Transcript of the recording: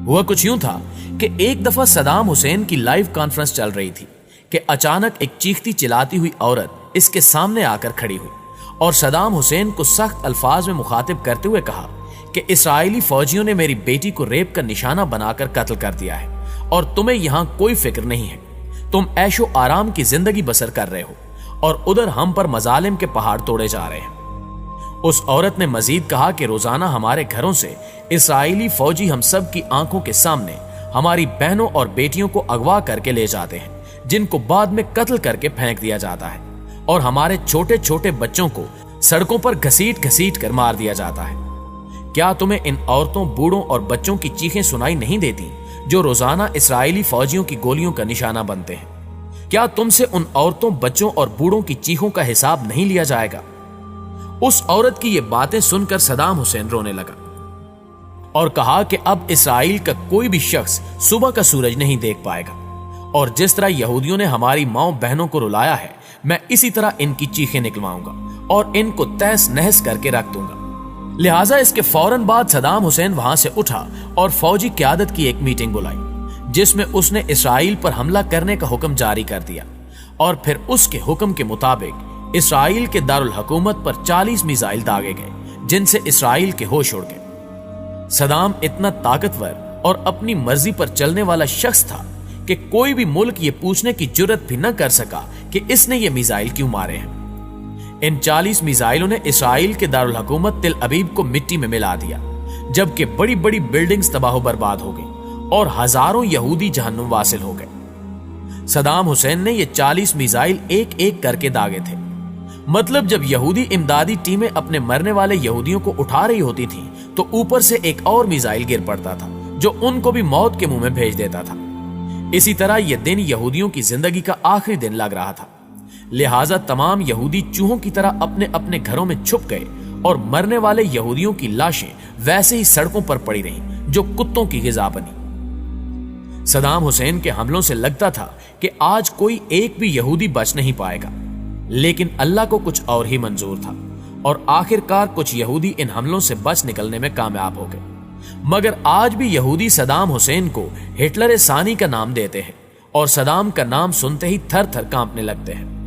हुआ कुछ यूं था कि एक दफा सदाम हुसैन की लाइव कॉन्फ्रेंस चल रही थी कि अचानक एक चीखती चिल्लाती हुई औरत इसके सामने आकर खड़ी हुई और सदाम हुसैन को सख्त अल्फाज में मुखातिब करते हुए कहा कि इसराइली फौजियों ने मेरी बेटी को रेप का निशाना बनाकर कत्ल कर दिया है और तुम्हें यहां कोई फिक्र नहीं है। तुम ऐशो आराम की जिंदगी बसर कर रहे हो और उधर हम पर मजालिम के पहाड़ तोड़े जा रहे हैं। उस औरत ने मजीद कहा कि रोजाना हमारे घरों से इसराइली फौजी हम सब की आंखों के सामने हमारी बहनों और बेटियों को अगवा करके ले जाते हैं, जिनको बाद में कत्ल करके फेंक दिया जाता है और हमारे छोटे छोटे बच्चों को सड़कों पर घसीट घसीट कर मार दिया जाता है। क्या तुम्हें इन औरतों, बूढ़ों और बच्चों की चीखें सुनाई नहीं देती जो रोजाना इसराइली फौजियों की गोलियों का निशाना बनते हैं? क्या तुमसे उन औरतों, बच्चों और बूढ़ों की चीखों का हिसाब नहीं लिया जाएगा? उस औरत की ये बातें सुनकर सदाम हुसैन रोने लगा और कहा कि अब इसराइल का कोई भी शख्स सुबह का सूरज नहीं देख पाएगा और जिस तरह यहूदियों ने हमारी माओ बहनों को रुलाया है, मैं इसी तरह इनकी चीखें निकलवाऊंगा और इनको तहस नहस करके रख दूंगा। लिहाजा इसके फौरन बाद सदाम हुसैन वहां से उठा और फौजी क़यादत की एक मीटिंग बुलाई जिसमें उसने इसराइल पर हमला करने का हुक्म जारी कर दिया और फिर उसके हुक्म के मुताबिक इसराइल के दारुल हुकूमत पर 40 मिसाइल दागे गए जिनसे इसराइल के होश उड़ गए। सदाम इतना ताकतवर और अपनी मर्जी पर चलने वाला शख्स था कि कोई भी मुल्क ये पूछने की जुर्रत भी न कर सका कि इसने ये मिसाइल क्यों मारे हैं। इन 40 मिसाइलों ने इसराइल के दारुल हुकूमत तिल अबीब को मिट्टी में मिला दिया, जबकि बड़ी बड़ी बिल्डिंग्स तबाह बर्बाद हो गई और हजारों यहूदी जहन्नुम वासिल हो गए। सदाम हुसैन ने ये 40 मिसाइल एक एक करके दागे थे। मतलब जब यहूदी इमदादी टीमें अपने मरने वाले यहूदियों को उठा रही होती थी तो ऊपर से एक और मिसाइल गिर पड़ता था जो उनको भी मौत के मुंह में भेज देता था। इसी तरह यह दिन यहूदियों की जिंदगी का आखिरी दिन लग रहा था। लिहाजा तमाम यहूदी चूहों की तरह अपने अपने घरों में छुप गए और मरने वाले यहूदियों की लाशें वैसे ही सड़कों पर पड़ी रहीं जो कुत्तों की गिज़ा बनी। सदाम हुसैन के हमलों से लगता था कि आज कोई एक भी यहूदी बच नहीं पाएगा, लेकिन अल्लाह को कुछ और ही मंजूर था और आखिरकार कुछ यहूदी इन हमलों से बच निकलने में कामयाब हो गए। मगर आज भी यहूदी सदाम हुसैन को हिटलर सानी का नाम देते हैं और सदाम का नाम सुनते ही थर थर कांपने लगते हैं।